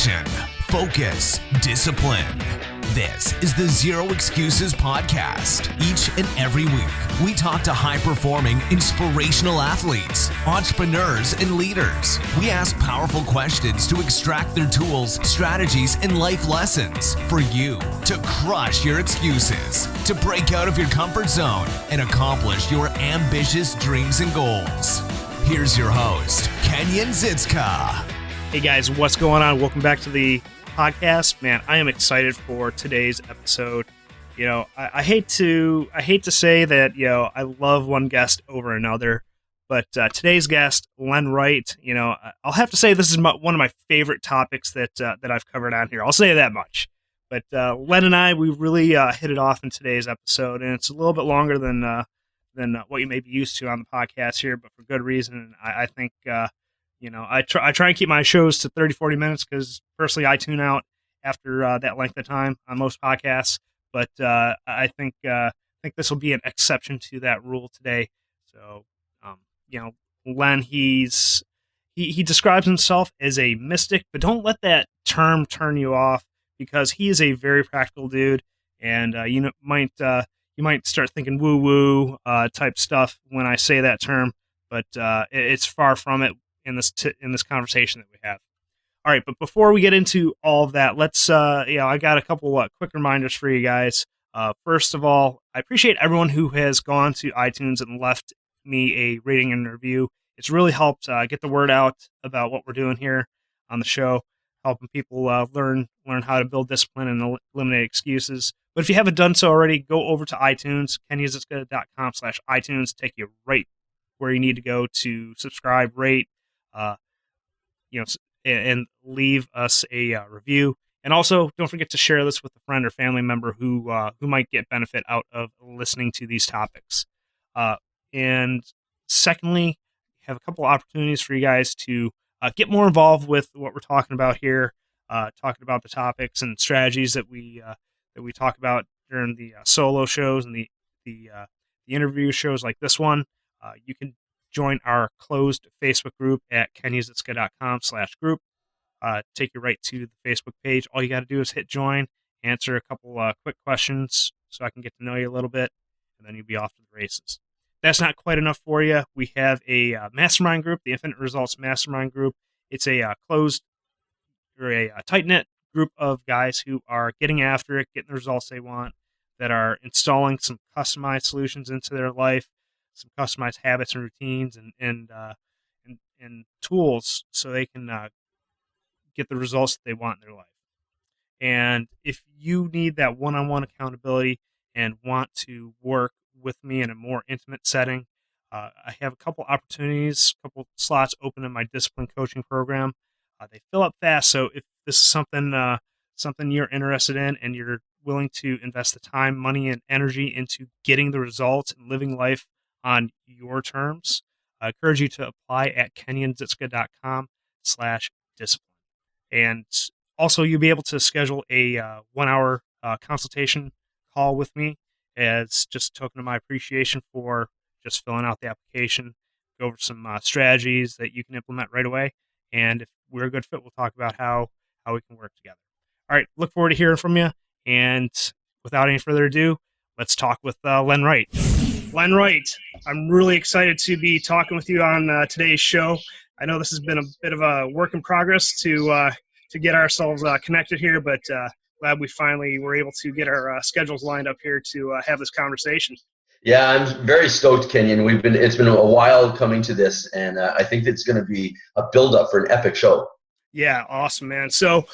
passion, focus, discipline. This is the Zero Xcuses Podcast. Each and every week, we talk to high-performing, inspirational athletes, entrepreneurs, and leaders. We ask powerful questions to extract their tools, strategies, and life lessons for you to crush your excuses, to break out of your comfort zone, and accomplish your ambitious dreams and goals. Here's your host, Kenyon Zitzka. Hey guys, what's going on? Welcome back to the podcast. Man, I am excited for today's episode. You know, I hate to say that, you know, I love one guest over another, but today's guest, Len Wright, you know, I'll have to say this is one of my favorite topics that I've covered on here. I'll say that much. But Len and I, we really hit it off in today's episode, and it's a little bit longer than what you may be used to on the podcast here, but for good reason. I think you know, I try and keep my shows to 30, 40 minutes because personally I tune out after that length of time on most podcasts. But I think this will be an exception to that rule today. So, you know, Len, he describes himself as a mystic, but don't let that term turn you off because he is a very practical dude, and you might start thinking woo woo type stuff when I say that term, but it's far from it. In this conversation that we have. All right, but before we get into all of that, let's I got a couple quick reminders for you guys. First of all, I appreciate everyone who has gone to iTunes and left me a rating and review. It's really helped get the word out about what we're doing here on the show, helping people learn how to build discipline and eliminate excuses. But if you haven't done so already, go over to iTunes, kenyonzitzka.com/iTunes, take you right where you need to go to subscribe, rate, and leave us a review. And also, don't forget to share this with a friend or family member who might get benefit out of listening to these topics. And secondly, have a couple opportunities for you guys to get more involved with what we're talking about here, talking about the topics and strategies that we talk about during the solo shows and the interview shows like this one. You can join our closed Facebook group at kenyonzitzka.com/group. Take you right to the Facebook page. All you got to do is hit join, answer a couple quick questions so I can get to know you a little bit, and then you'll be off to the races. That's not quite enough for you. We have a mastermind group, the Infinite Results Mastermind Group. It's a closed or a tight-knit group of guys who are getting after it, getting the results they want, that are installing some customized solutions into their life, some customized habits and routines and tools so they can get the results that they want in their life. And if you need that one-on-one accountability and want to work with me in a more intimate setting, I have a couple opportunities, a couple slots open in my discipline coaching program. They fill up fast, so if this is something you're interested in and you're willing to invest the time, money, and energy into getting the results and living life on your terms, I encourage you to apply at kenyonzitzka.com/discipline. And also, you'll be able to schedule a 1-hour consultation call with me as just a token of my appreciation for just filling out the application, go over some strategies that you can implement right away. And if we're a good fit, we'll talk about how we can work together. All right, look forward to hearing from you. And without any further ado, let's talk with Len Wright. Len Wright, I'm really excited to be talking with you on today's show. I know this has been a bit of a work in progress to get ourselves connected here, but glad we finally were able to get our schedules lined up here to have this conversation. Yeah, I'm very stoked, Kenyon. It's been a while coming to this, and I think it's going to be a build-up for an epic show. Yeah, awesome, man. So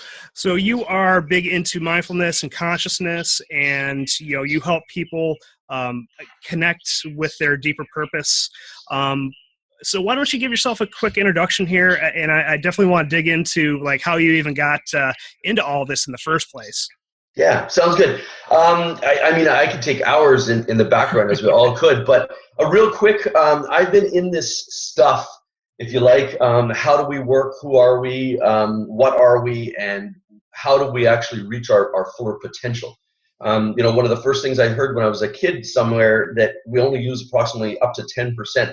you are big into mindfulness and consciousness, and you help people connect with their deeper purpose. So why don't you give yourself a quick introduction here? And I definitely want to dig into like how you even got into all this in the first place. Yeah, sounds good. I mean, I could take hours in the background as we all could, but a real quick, I've been in this stuff, if you like. How do we work? Who are we? What are we? And how do we actually reach our fuller potential? One of the first things I heard when I was a kid somewhere that we only use approximately up to 10%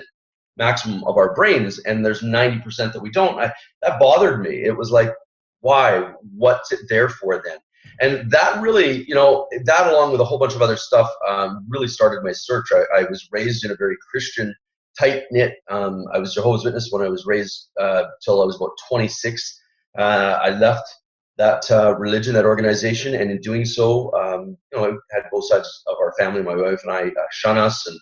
maximum of our brains, and there's 90% that we don't. That bothered me. It was like, Why? What's it there for then? And that really, that along with a whole bunch of other stuff, really started my search. I was raised in a very Christian, tight-knit, I was Jehovah's Witness when I was raised till I was about 26. I left that religion, that organization, and in doing so, I had both sides of our family, my wife and I, shun us and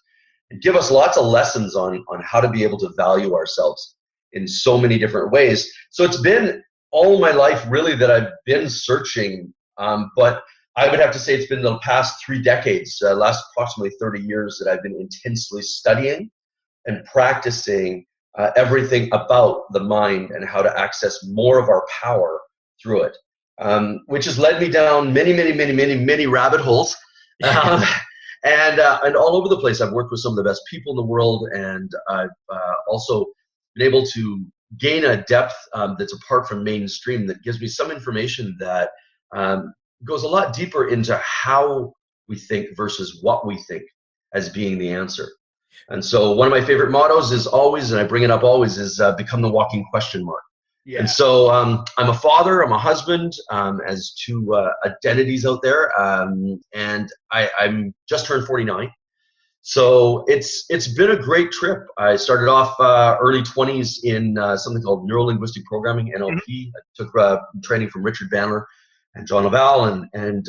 give us lots of lessons on how to be able to value ourselves in so many different ways. So it's been all my life really that I've been searching, but I would have to say it's been the past 3 decades, last approximately 30 years that I've been intensely studying and practicing everything about the mind and how to access more of our power through it, which has led me down many rabbit holes, and all over the place. I've worked with some of the best people in the world, and I've also been able to gain a depth that's apart from mainstream that gives me some information that goes a lot deeper into how we think versus what we think as being the answer. And so one of my favorite mottos is always, and I bring it up always, is become the walking question mark. Yeah. And so I'm a father, I'm a husband, as 2 identities out there, and I'm just turned 49. So it's been a great trip. I started off early 20s in something called neuro-linguistic programming, NLP. Mm-hmm. I took training from Richard Bandler and John Laval, and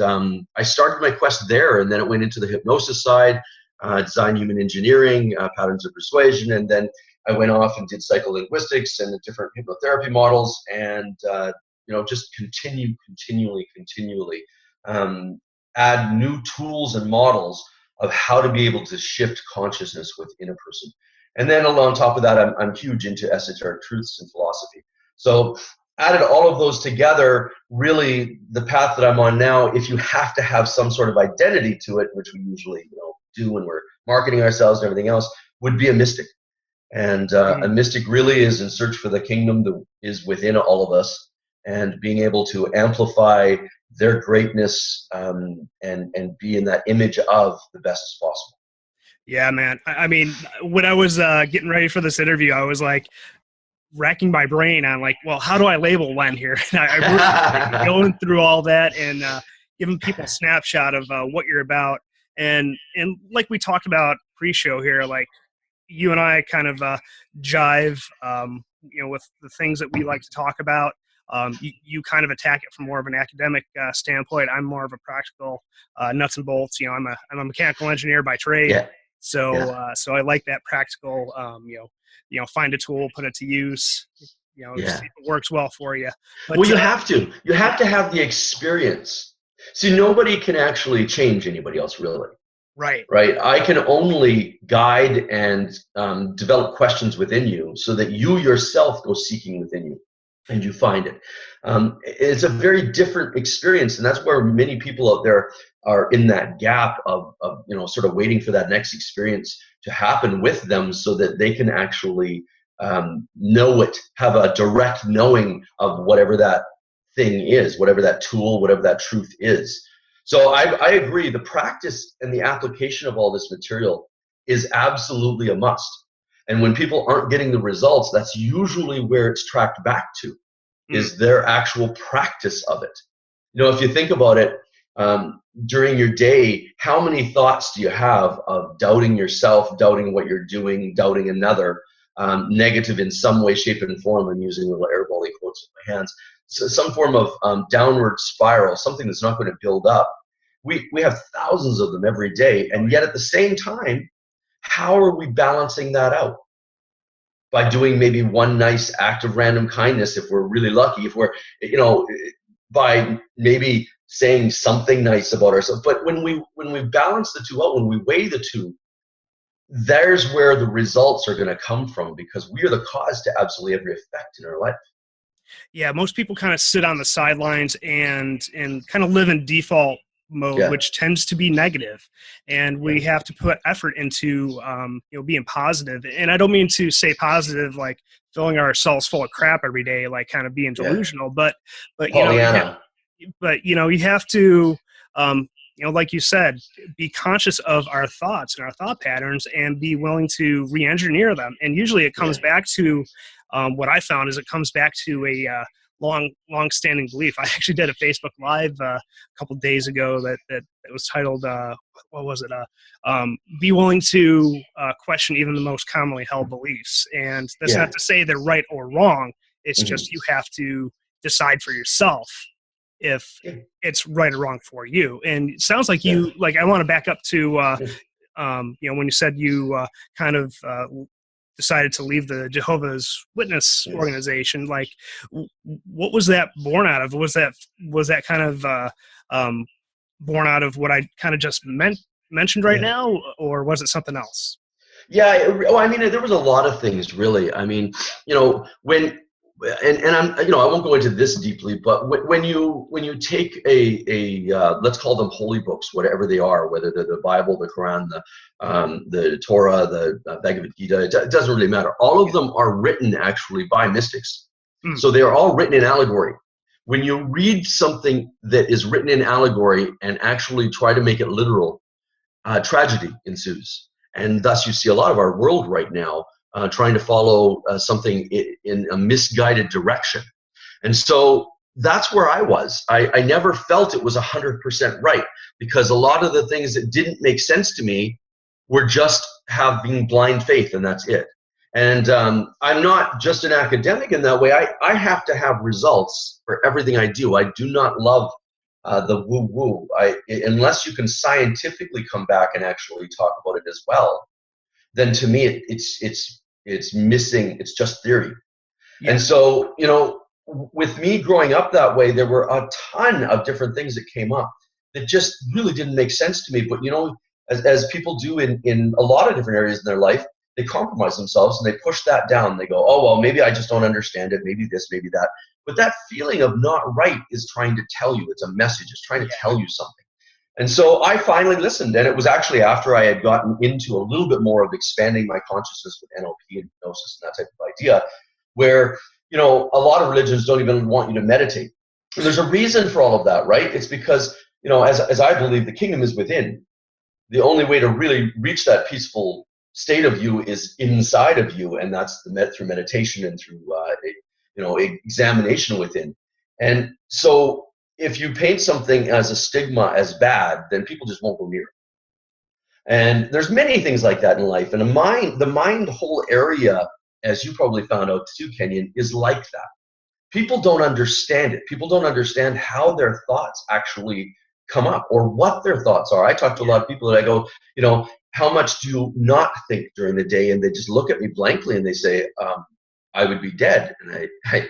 I started my quest there, and then it went into the hypnosis side, design human engineering, patterns of persuasion, and then I went off and did psycholinguistics and the different hypnotherapy models, and just continually add new tools and models of how to be able to shift consciousness within a person. And then on top of that, I'm huge into esoteric truths and philosophy. So added all of those together, really the path that I'm on now, if you have to have some sort of identity to it, which we usually do when we're marketing ourselves and everything else, would be a mystic. And a mystic really is in search for the kingdom that is within all of us, and being able to amplify their greatness and be in that image of the best as possible. Yeah, man. I mean, when I was getting ready for this interview, I was like racking my brain on like, well, how do I label Len here? And I really going through all that and giving people a snapshot of what you're about. And like we talked about pre-show here, like you and I kind of jive, with the things that we like to talk about. You kind of attack it from more of an academic standpoint. I'm more of a practical nuts and bolts. I'm a mechanical engineer by trade. Yeah. So I like that practical, find a tool, put it to use, see if it works well for you. But, well, you have to have the experience. See, nobody can actually change anybody else, really. Right. I can only guide and develop questions within you so that you yourself go seeking within you and you find it. It's a very different experience, and that's where many people out there are in that gap of sort of waiting for that next experience to happen with them so that they can actually know it, have a direct knowing of whatever that thing is, whatever that tool, whatever that truth is. So I agree, the practice and the application of all this material is absolutely a must. And when people aren't getting the results, that's usually where it's tracked back to, is their actual practice of it. If you think about it, during your day, how many thoughts do you have of doubting yourself, doubting what you're doing, doubting another, negative in some way, shape, and form? I'm using little air volley quotes with my hands. So some form of downward spiral, something that's not going to build up. We have thousands of them every day, and yet at the same time, how are we balancing that out? By doing maybe one nice act of random kindness, if we're really lucky, if we're, by maybe saying something nice about ourselves. But when we balance the two out, when we weigh the two, there's where the results are going to come from, because we are the cause to absolutely every effect in our life. Yeah, most people kind of sit on the sidelines and kind of live in default mode, which tends to be negative. And we have to put effort into being positive. And I don't mean to say positive like filling ourselves full of crap every day, like kind of being delusional, but you have to like you said, be conscious of our thoughts and our thought patterns and be willing to re-engineer them. And usually it comes back to what I found is it comes back to a long-standing belief. I actually did a Facebook Live a couple days ago that was titled, what was it? Be willing to question even the most commonly held beliefs. And that's not to say they're right or wrong. It's just you have to decide for yourself if it's right or wrong for you. And it sounds like you, like, I want to back up to, when you said you kind of decided to leave the Jehovah's Witness organization. Like, what was that born out of? Was that kind of born out of what I kind of just mentioned right now, or was it something else? Yeah, well, I mean, there was a lot of things, really. I mean, when and I'm, I won't go into this deeply, but when you take let's call them holy books, whatever they are, whether they're the Bible, the Quran, the Torah, the Bhagavad Gita, it doesn't really matter. All of them are written actually by mystics, so they are all written in allegory. When you read something that is written in allegory and actually try to make it literal, tragedy ensues, and thus you see a lot of our world right now trying to follow something in a misguided direction. And so that's where I was. I never felt it was 100% right, because a lot of the things that didn't make sense to me were just having blind faith, and that's it. And I'm not just an academic in that way. I have to have results for everything I do. I do not love the woo-woo. Unless you can scientifically come back and actually talk about it as well, then to me it's missing. It's just theory. And so, with me growing up that way, there were a ton of different things that came up that just really didn't make sense to me. But as people do in a lot of different areas in their life, they compromise themselves and they push that down. They go, oh, well, maybe I just don't understand it. Maybe this, maybe that. But that feeling of not right is trying to tell you. It's a message. It's trying to tell you something. And so I finally listened, and it was actually after I had gotten into a little bit more of expanding my consciousness with NLP and hypnosis and that type of idea, where, a lot of religions don't even want you to meditate. And there's a reason for all of that, right? It's because, as I believe, the kingdom is within. The only way to really reach that peaceful state of you is inside of you, and that's through meditation and through, examination within. And so if you paint something as a stigma, as bad, then people just won't go near it. And there's many things like that in life. And the mind whole area, as you probably found out too, Kenyon, is like that. People don't understand it. People don't understand how their thoughts actually come up or what their thoughts are. I talk to a lot of people that I go, how much do you not think during the day? And they just look at me blankly and they say, I would be dead. And I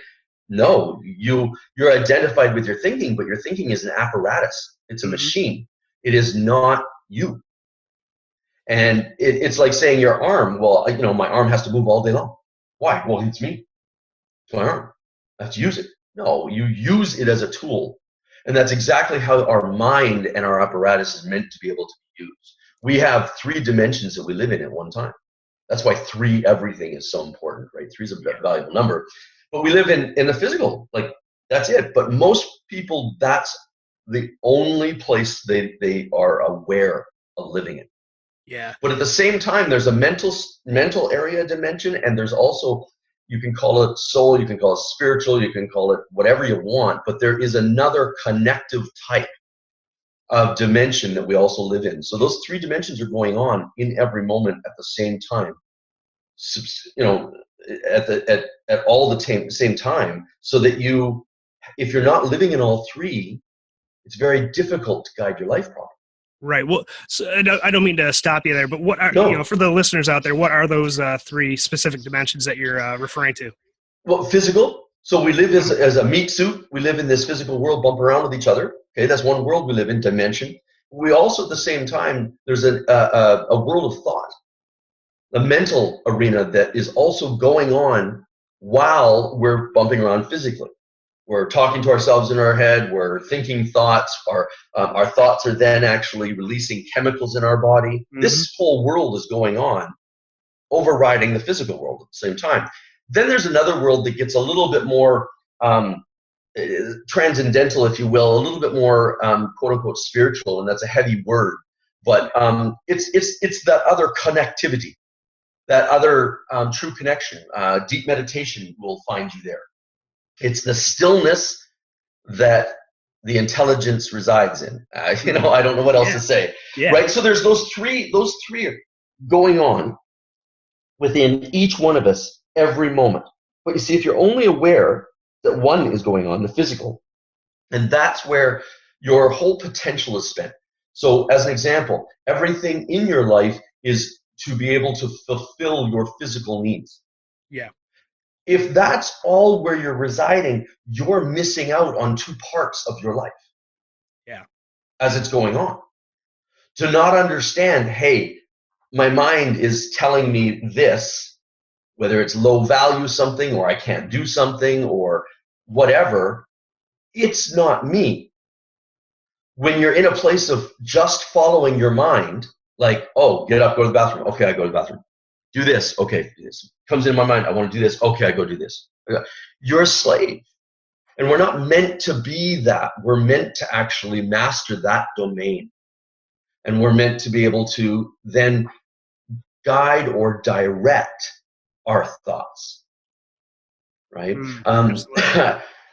no, you're identified with your thinking, but your thinking is an apparatus. It's a machine. It is not you. And it's like saying your arm, well, my arm has to move all day long. Why? Well, it's me. It's my arm. I have to use it. No, you use it as a tool. And that's exactly how our mind and our apparatus is meant to be able to be used. We have 3 dimensions that we live in at one time. That's why 3 everything is so important, right? 3 is a valuable number. But we live in the physical, like that's it. But most people, that's the only place they are aware of living in. Yeah. But at the same time, there's a mental area dimension, and there's also, you can call it soul, you can call it spiritual, you can call it whatever you want, but there is another connective type of dimension that we also live in. So those 3 dimensions are going on in every moment at the same time. At all the same time, so that if you're not living in all 3, it's very difficult to guide your life properly. Right. Well, so I don't mean to stop you there, but what are, for the listeners out there, what are those 3 specific dimensions that you're referring to? Well, physical. So we live as a meat suit. We live in this physical world, bump around with each other. Okay, that's one world we live in, dimension. We also, at the same time, there's a world of thought, a mental arena that is also going on while we're bumping around physically. We're talking to ourselves in our head. We're thinking thoughts. Our thoughts are then actually releasing chemicals in our body. This whole world is going on, overriding the physical world at the same time. Then there's another world that gets a little bit more transcendental, if you will, a little bit more quote unquote spiritual, and that's a heavy word, but it's that other connectivity, that other true connection. Deep meditation will find you there. It's the stillness that the intelligence resides in. I don't know what else to say. Yeah. Right? So there's those three going on within each one of us every moment. But you see, if you're only aware that one is going on, the physical, and that's where your whole potential is spent. So as an example, everything in your life is to be able to fulfill your physical needs. Yeah. If that's all where you're residing, you're missing out on two parts of your life. Yeah. As it's going on. To not understand, hey, my mind is telling me this, whether it's low value something or I can't do something or whatever, it's not me. When you're in a place of just following your mind, like, oh, get up, go to the bathroom. Okay, I go to the bathroom. Do this. Okay, do this. Comes in my mind, I want to do this. Okay, I go do this. You're a slave. And we're not meant to be that. We're meant to actually master that domain. And we're meant to be able to then guide or direct our thoughts. Right?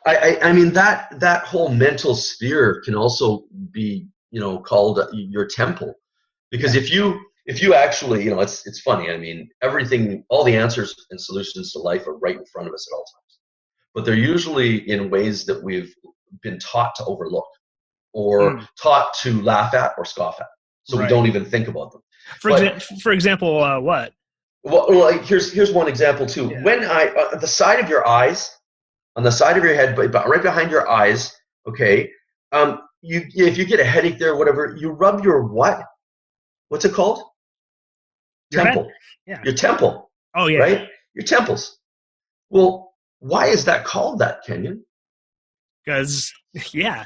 I mean, that whole mental sphere can also be, called your temple. Because if you actually, it's funny. I mean, everything, all the answers and solutions to life are right in front of us at all times. But they're usually in ways that we've been taught to overlook or taught to laugh at or scoff at. So we don't even think about them. For example, what? Well, here's one example too. Yeah. When the side of your eyes, on the side of your head, but right behind your eyes, okay, if you get a headache there or whatever, you rub your what? What's it called? Your temple. Head? Yeah. Your temple. Oh, yeah. Right? Your temples. Well, why is that called that, Kenyon? Because, yeah.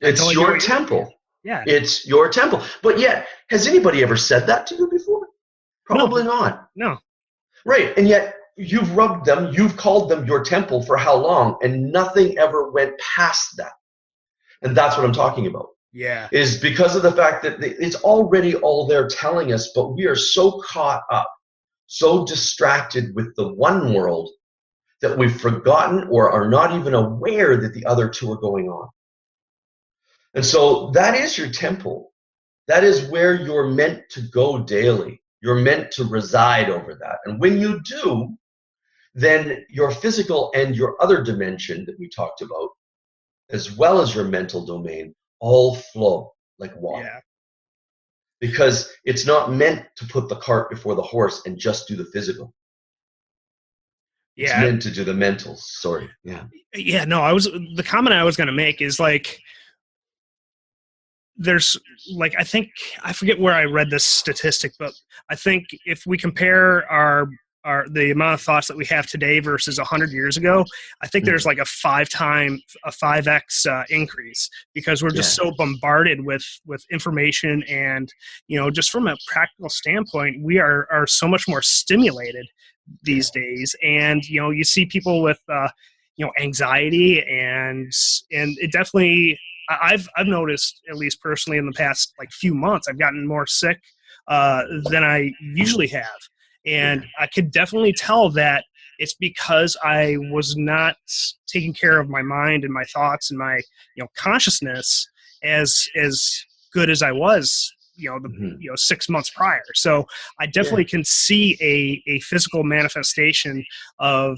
It's your temple. Yeah. It's your temple. But yet, has anybody ever said that to you before? Probably not. No. Right. And yet, you've rubbed them, you've called them your temple for how long? And nothing ever went past that. And that's what I'm talking about. Yeah. Is because of the fact that it's already all there telling us, but we are so caught up, so distracted with the one world that we've forgotten or are not even aware that the other two are going on. And so that is your temple. That is where you're meant to go daily. You're meant to reside over that. And when you do, then your physical and your other dimension that we talked about, as well as your mental domain, all flow like water. Yeah. Because it's not meant to put the cart before the horse and just do the physical. Yeah. It's meant to do the mental. Sorry. Yeah. Yeah, no, the comment I was going to make is like, there's like, I forget where I read this statistic, but I think if we compare the amount of thoughts that we have today versus 100 years ago, I think there's like a 5x increase, because we're just so bombarded with information, and just from a practical standpoint, we are so much more stimulated these days, and you see people with anxiety, and it definitely, I've noticed, at least personally in the past like few months, I've gotten more sick than I usually have. And I could definitely tell that it's because I was not taking care of my mind and my thoughts and my consciousness as good as I was 6 months prior. So I definitely can see a physical manifestation of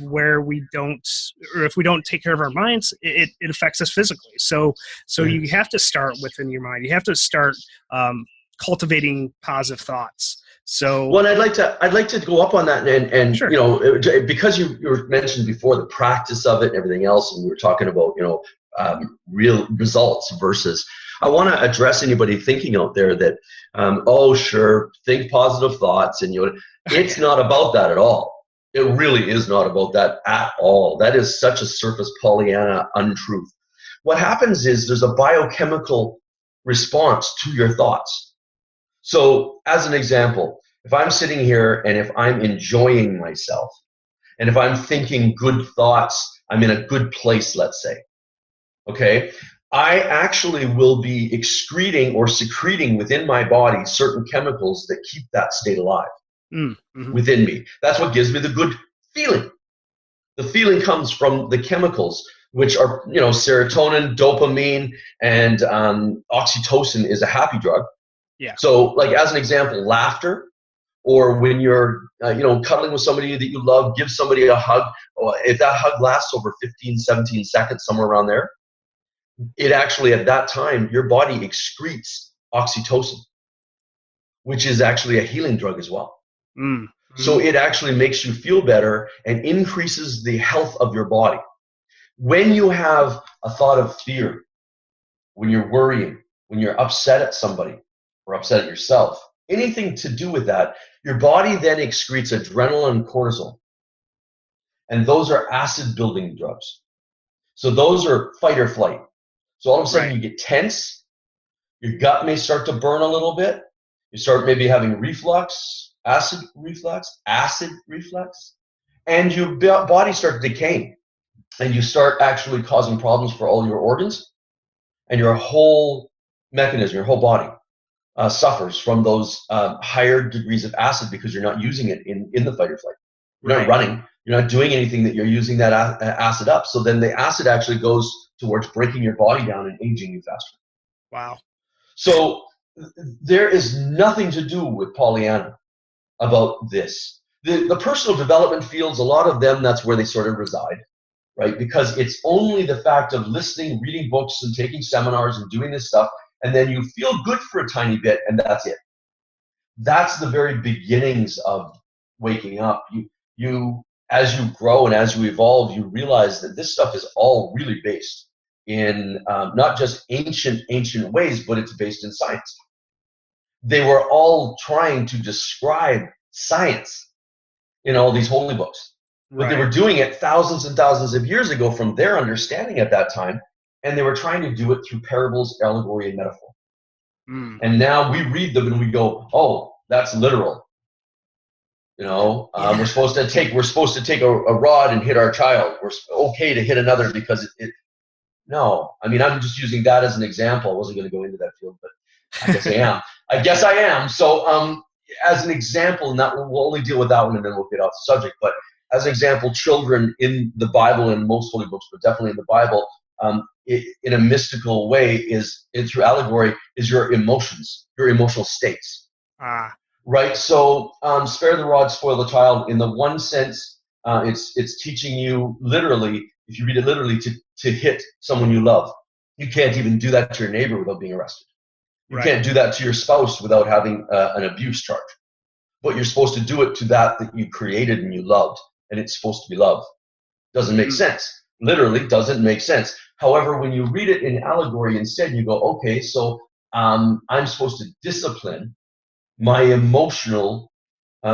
where we don't, or if we don't take care of our minds, it affects us physically. So you have to start within your mind. You have to start cultivating positive thoughts. So, well, I'd like to go up on that, and sure. Because you mentioned before the practice of it and everything else, and we were talking about real results versus. I want to address anybody thinking out there that sure, think positive thoughts, and it's not about that at all. It really is not about that at all. That is such a surface Pollyanna untruth. What happens is there's a biochemical response to your thoughts. So as an example, if I'm sitting here and if I'm enjoying myself, and if I'm thinking good thoughts, I'm in a good place, let's say, okay, I actually will be excreting or secreting within my body certain chemicals that keep that state alive within me. That's what gives me the good feeling. The feeling comes from the chemicals, which are, serotonin, dopamine, and oxytocin is a happy drug. Yeah. So, like, as an example, laughter, or when you're, cuddling with somebody that you love, give somebody a hug. If that hug lasts over 15, 17 seconds, somewhere around there, it actually, at that time, your body excretes oxytocin, which is actually a healing drug as well. Mm. So it actually makes you feel better and increases the health of your body. When you have a thought of fear, when you're worrying, when you're upset at somebody or upset at yourself, anything to do with that, your body then excretes adrenaline and cortisol. And those are acid building drugs. So those are fight or flight. So all of a sudden you get tense, your gut may start to burn a little bit, you start maybe having reflux, acid reflux, and your body starts decaying. And you start actually causing problems for all your organs, and your whole mechanism, your whole body suffers from those higher degrees of acid because you're not using it in the fight or flight. You're not running. You're not doing anything that you're using that acid up. So then the acid actually goes towards breaking your body down and aging you faster. Wow. So there is nothing to do with Pollyanna about this. The personal development fields, a lot of them, that's where they sort of reside, right? Because it's only the fact of listening, reading books, and taking seminars and doing this stuff, and then you feel good for a tiny bit, and that's it. That's the very beginnings of waking up. You as you grow and as you evolve, you realize that this stuff is all really based in not just ancient ways, but it's based in science. They were all trying to describe science in all these holy books. But they were doing it thousands and thousands of years ago from their understanding at that time, and they were trying to do it through parables, allegory, and metaphor. And now we read them and we go, oh, that's literal. We're supposed to take a rod and hit our child. We're okay to hit another because no. I mean, I'm just using that as an example. I wasn't going to go into that field, but I guess I am. So as an example, and that we'll only deal with that one and then we'll get off the subject, but as an example, children in the Bible and most holy books, but definitely in the Bible, in a mystical way, is through allegory, is your emotions, your emotional states. Right? So spare the rod, spoil the child. In the one sense, it's teaching you literally, if you read it literally, to hit someone you love. You can't even do that to your neighbor without being arrested. You can't do that to your spouse without having an abuse charge. But you're supposed to do it to that you created and you loved, and it's supposed to be love. Doesn't make sense. Literally doesn't make sense. However, when you read it in allegory instead, you go, okay, so I'm supposed to discipline my emotional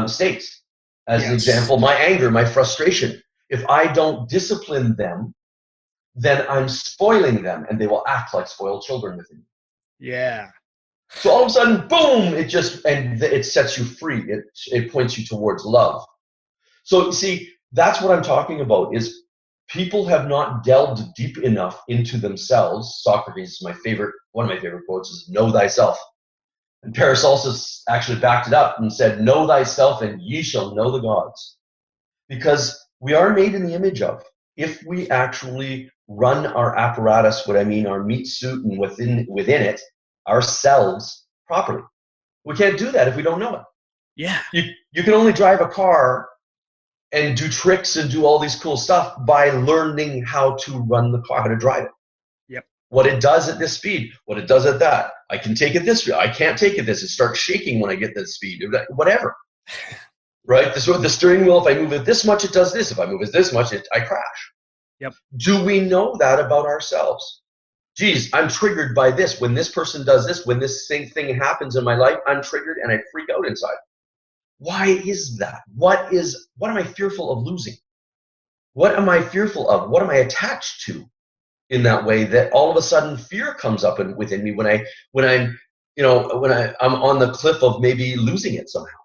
states. As an example, my anger, my frustration. If I don't discipline them, then I'm spoiling them, and they will act like spoiled children within me. Yeah. So all of a sudden, boom! It sets you free. It points you towards love. So see, that's what I'm talking about. Is people have not delved deep enough into themselves. Socrates, one of my favorite quotes is "Know thyself." And Paracelsus actually backed it up and said, "Know thyself, and ye shall know the gods." Because we are made in the image of. If we actually run our apparatus, what I mean, our meat suit, and within it, ourselves properly. We can't do that if we don't know it. Yeah. You can only drive a car and do tricks and do all these cool stuff by learning how to run the car, how to drive it. Yep. What it does at this speed, what it does at that. I can take it this way. I can't take it this. It starts shaking when I get that speed. Whatever. Right? The steering wheel, if I move it this much, it does this. If I move it this much, I crash. Yep. Do we know that about ourselves? Geez, I'm triggered by this. When this person does this, when this thing happens in my life, I'm triggered and I freak out inside. Why is that? What am I fearful of losing? What am I fearful of? What am I attached to in that way that all of a sudden fear comes up within me when I'm on the cliff of maybe losing it somehow?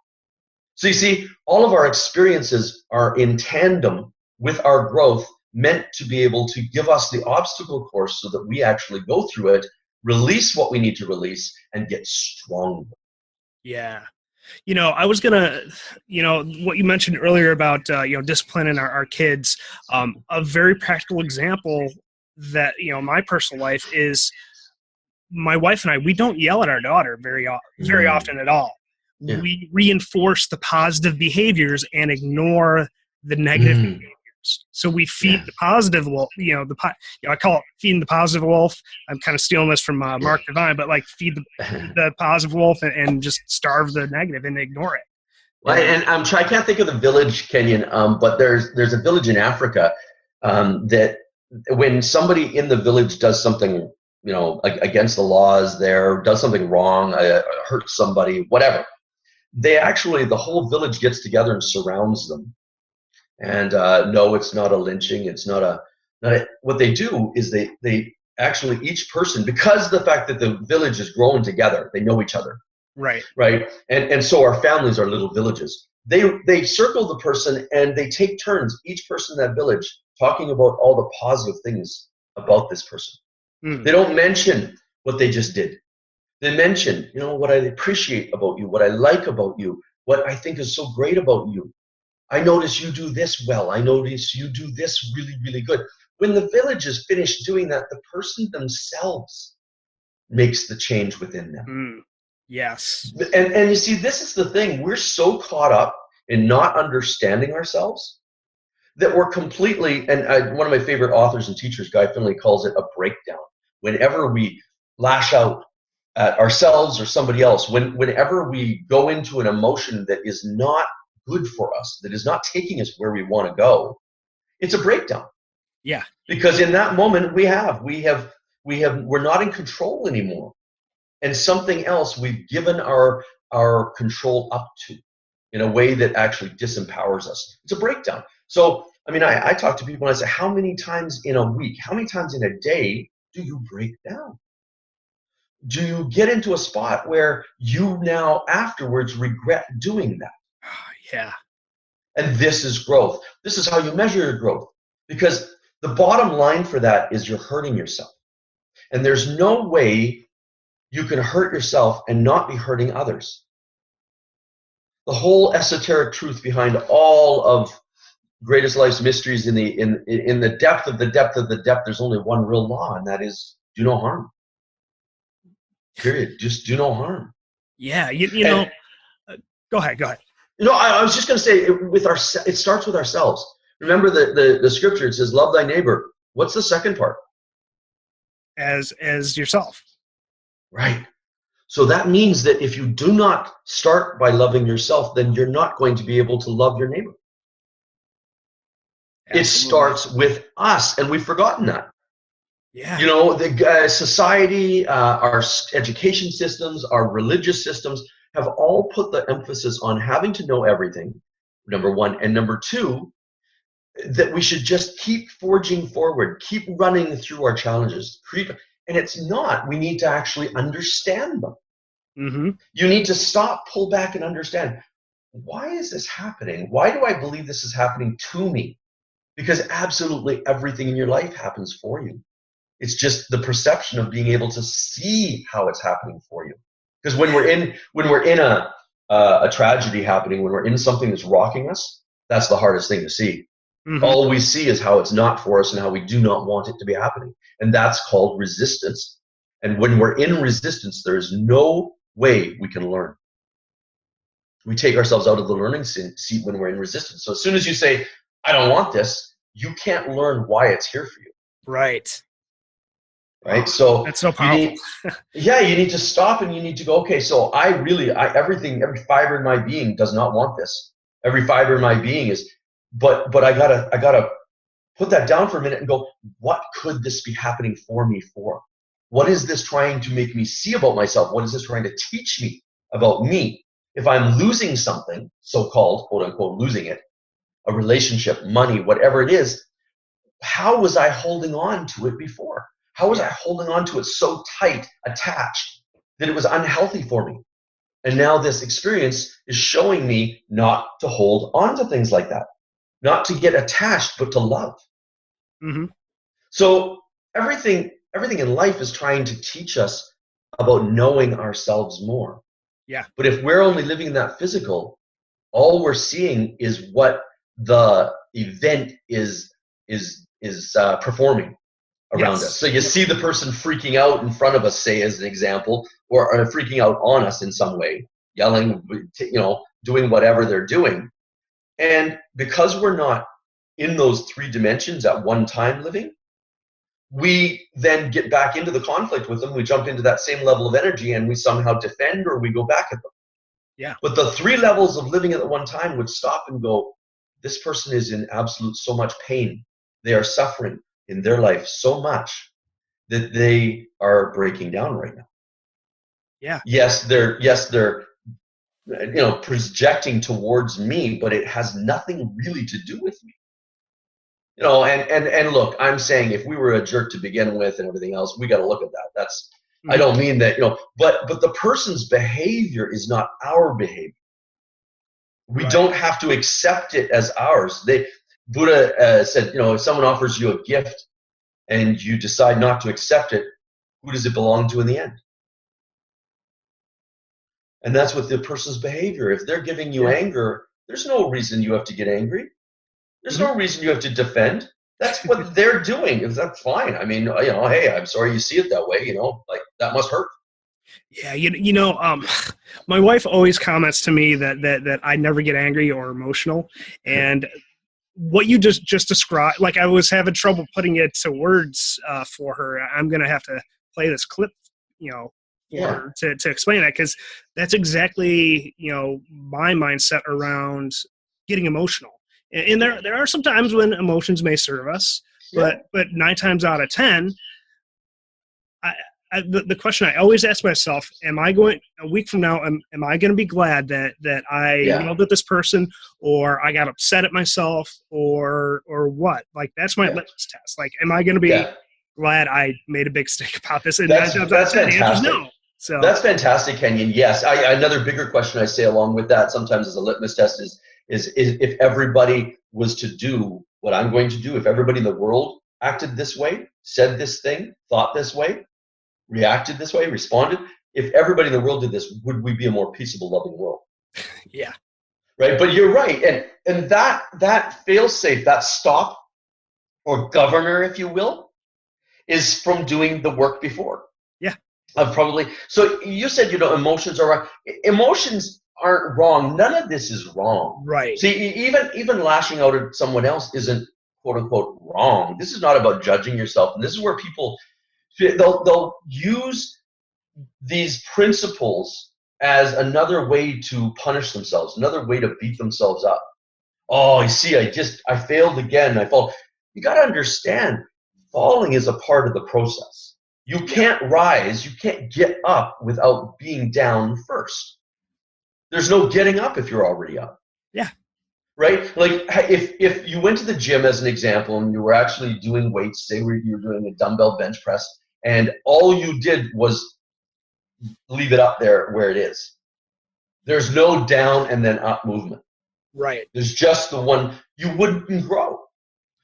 So you see, all of our experiences are in tandem with our growth, meant to be able to give us the obstacle course so that we actually go through it, release what we need to release, and get stronger. Yeah. I was gonna, what you mentioned earlier about disciplining our kids. A very practical example that my personal life is my wife and I. We don't yell at our daughter very often at all. Yeah. We reinforce the positive behaviors and ignore the negative behaviors. So we feed the positive wolf. I call it feeding the positive wolf. I'm kind of stealing this from Mark Divine, but like feed the positive wolf and just starve the negative and ignore it. Well, and I can't think of the village, Kenyon, but there's a village in Africa that when somebody in the village does something, against the laws there, does something wrong, hurts somebody, whatever, the whole village gets together and surrounds them. And no, it's not a lynching. It's not a. What they do is they actually, each person, because of the fact that the village is growing together, they know each other. Right. And so our families are little villages. They circle the person and they take turns, each person in that village, talking about all the positive things about this person. They don't mention what they just did. They mention, what I appreciate about you, what I like about you, what I think is so great about you. I notice you do this well. I notice you do this really, really good. When the village is finished doing that, the person themselves makes the change within them. Yes. And you see, this is the thing. We're so caught up in not understanding ourselves that we're completely, and one of my favorite authors and teachers, Guy Finley, calls it a breakdown. Whenever we lash out at ourselves or somebody else, whenever we go into an emotion that is not good for us, that is not taking us where we want to go, it's a breakdown. Yeah. Because in that moment we're not in control anymore. And something else we've given our control up to in a way that actually disempowers us. It's a breakdown. So, I talk to people and I say, how many times in a week, how many times in a day do you break down? Do you get into a spot where you now afterwards regret doing that? Yeah. And this is growth. This is how you measure your growth. Because the bottom line for that is you're hurting yourself. And there's no way you can hurt yourself and not be hurting others. The whole esoteric truth behind all of greatest life's mysteries, in the depth of the depth of the depth, there's only one real law, and that is do no harm. Period. Just do no harm. Yeah. Go ahead. I was just going to say, it starts with ourselves. Remember the scripture, it says, love thy neighbor. What's the second part? As yourself. Right. So that means that if you do not start by loving yourself, then you're not going to be able to love your neighbor. Absolutely. It starts with us, and we've forgotten that. Yeah. The society, our education systems, our religious systems have all put the emphasis on having to know everything, number one, and number two, that we should just keep forging forward, keep running through our challenges. And it's not. We need to actually understand them. Mm-hmm. You need to stop, pull back, and understand, why is this happening? Why do I believe this is happening to me? Because absolutely everything in your life happens for you. It's just the perception of being able to see how it's happening for you. Because when we're in a tragedy happening, when we're in something that's rocking us, that's the hardest thing to see. Mm-hmm. All we see is how it's not for us and how we do not want it to be happening. And that's called resistance. And when we're in resistance, there is no way we can learn. We take ourselves out of the learning seat when we're in resistance. So as soon as you say, I don't want this, you can't learn why it's here for you. Right. Right. So that's so powerful. You need to stop and you need to go, okay, so every fiber in my being does not want this. Every fiber in my being is, but I gotta put that down for a minute and go, what could this be happening for me for? What is this trying to make me see about myself? What is this trying to teach me about me? If I'm losing something, so-called, quote unquote, losing it, a relationship, money, whatever it is, how was I holding on to it before? How was I holding on to it so tight, attached, that it was unhealthy for me? And now this experience is showing me not to hold on to things like that, not to get attached, but to love. Mm-hmm. So everything in life is trying to teach us about knowing ourselves more. Yeah. But if we're only living in that physical, all we're seeing is what the event is performing around us. So you see the person freaking out in front of us, say, as an example, or freaking out on us in some way, yelling, doing whatever they're doing. And because we're not in those 3 dimensions at one time living, we then get back into the conflict with them. We jump into that same level of energy and we somehow defend or we go back at them. Yeah. But the 3 levels of living at one time would stop and go, this person is in absolute so much pain. They are suffering in their life so much that they are breaking down right now. Yeah. Yes, they're projecting towards me, but it has nothing really to do with me. And look, I'm saying if we were a jerk to begin with and everything else, we got to look at that. That's I don't mean that, but the person's behavior is not our behavior. We don't have to accept it as ours. Buddha said, if someone offers you a gift and you decide not to accept it, who does it belong to in the end? And that's with the person's behavior. If they're giving you anger, there's no reason you have to get angry. There's no reason you have to defend. That's what they're doing. That's fine. I mean, hey, I'm sorry you see it that way. Like that must hurt. Yeah, my wife always comments to me that I never get angry or emotional, and what you just described, like I was having trouble putting it to words for her. I'm gonna have to play this clip, for her to explain that, because that's exactly my mindset around getting emotional. And there are some times when emotions may serve us, but 9 times out of 10, the question I always ask myself: am I going a week from now? Am I going to be glad that I yelled at this person, or I got upset at myself, or what? Like that's my litmus test. Like, am I going to be glad I made a big mistake about this? And that's 9 times out of 10, the answer is fantastic. no. So that's fantastic, Kenyon. Yes, another bigger question I say along with that sometimes as a litmus test is if everybody was to do what I'm going to do, if everybody in the world acted this way, said this thing, thought this way, reacted this way, responded, if everybody in the world did this, would we be a more peaceable, loving world? Yeah. Right. But you're right. And that fail-safe, that stop or governor, if you will, is from doing the work before. Yeah. So you said, emotions are wrong. Emotions aren't wrong. None of this is wrong. Right. See, even lashing out at someone else isn't quote unquote wrong. This is not about judging yourself. And this is where people, they'll use these principles as another way to punish themselves, another way to beat themselves up. Oh, you see, I failed again. I fall. You got to understand, falling is a part of the process. You can't rise, you can't get up without being down first. There's no getting up if you're already up. Yeah. Right? Like if you went to the gym as an example and you were actually doing weights, say you were doing a dumbbell bench press, and all you did was leave it up there where it is. There's no down and then up movement. Right. There's just the one, you wouldn't grow.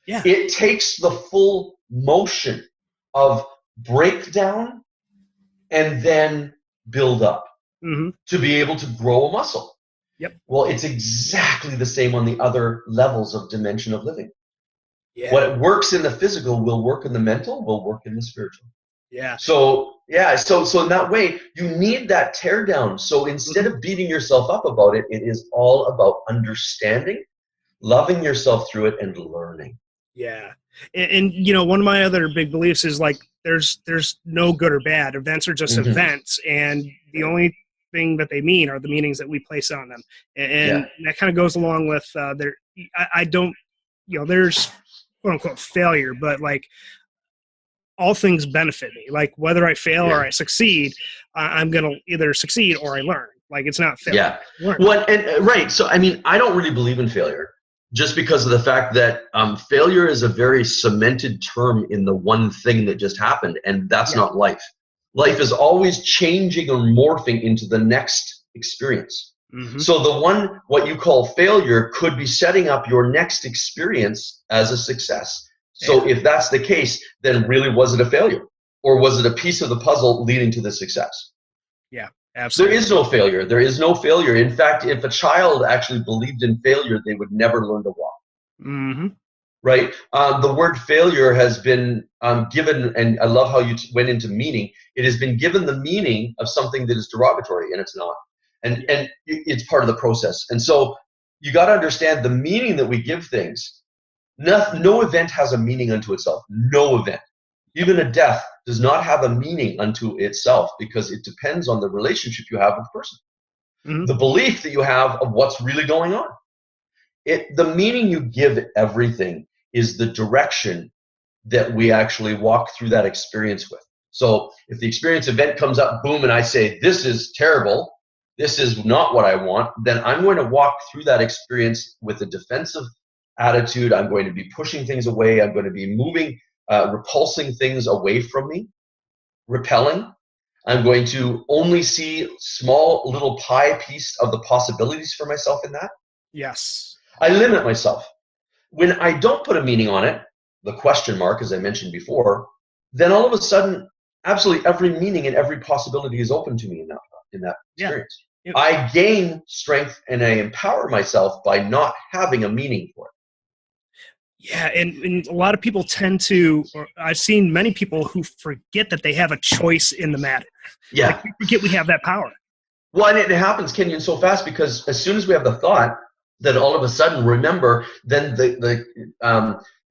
Yeah. It takes the full motion of breakdown and then build up to be able to grow a muscle. Yep. Well, it's exactly the same on the other levels of dimension of living. Yeah. What works in the physical will work in the mental, will work in the spiritual. Yeah. So in that way, you need that tear down. So instead of beating yourself up about it, it is all about understanding, loving yourself through it, and learning. Yeah. And one of my other big beliefs is like there's no good or bad. Events are just events, and the only thing that they mean are the meanings that we place on them. And that kind of goes along with I don't, there's quote unquote failure, but like all things benefit me. Like whether I fail or I succeed, I'm going to either succeed or I learn. Like it's not failure. Yeah. Well, right. So, I mean, I don't really believe in failure just because of the fact that failure is a very cemented term in the one thing that just happened. And that's not life. Life is always changing or morphing into the next experience. So what you call failure could be setting up your next experience as a success. So if that's the case, then really was it a failure? Or was it a piece of the puzzle leading to the success? Yeah. Absolutely. There is no failure. There is no failure. In fact, if a child actually believed in failure, they would never learn to walk. Mm-hmm. Right? The word failure has been given, and I love how you went into meaning. It has been given the meaning of something that is derogatory, and it's not. And it's part of the process. And so you got to understand the meaning that we give things. No event has a meaning unto itself. No event. Even a death does not have a meaning unto itself because it depends on the relationship you have with the person. Mm-hmm. The belief that you have of what's really going on. The meaning you give everything is the direction that we actually walk through that experience with. So if the experience event comes up, boom, and I say, this is terrible, this is not what I want, then I'm going to walk through that experience with a defensive attitude. I'm going to be pushing things away. I'm going to be moving, repulsing things away from me, repelling. I'm going to only see small little pie piece of the possibilities for myself in that. Yes. I limit myself. When I don't put a meaning on it, the question mark, as I mentioned before, then all of a sudden, absolutely every meaning and every possibility is open to me in that experience. Yeah. I gain strength and I empower myself by not having a meaning for it. Yeah, and a lot of people tend to, or I've seen many people who forget that they have a choice in the matter. Yeah. Like we forget we have that power. Well, and it happens, Kenyon, so fast because as soon as we have the thought, that all of a sudden, remember, then the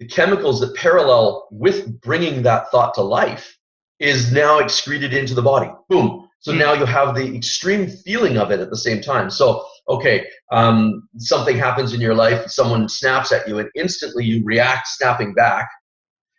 chemicals that parallel with bringing that thought to life is now excreted into the body. Boom. So now you have the extreme feeling of it at the same time. So, okay, something happens in your life, someone snaps at you, and instantly you react snapping back.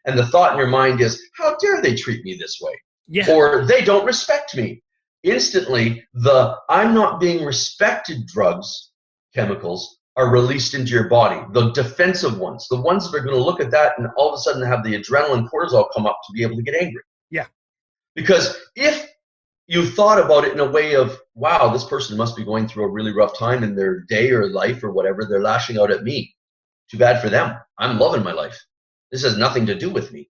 And the thought in your mind is, how dare they treat me this way? Yeah. Or they don't respect me. Instantly, the I'm not being respected drugs, chemicals, are released into your body. The defensive ones, the ones that are going to look at that and all of a sudden have the adrenaline cortisol come up to be able to get angry. Yeah. Because if you thought about it in a way of, wow, this person must be going through a really rough time in their day or life or whatever, they're lashing out at me. Too bad for them. I'm loving my life. This has nothing to do with me.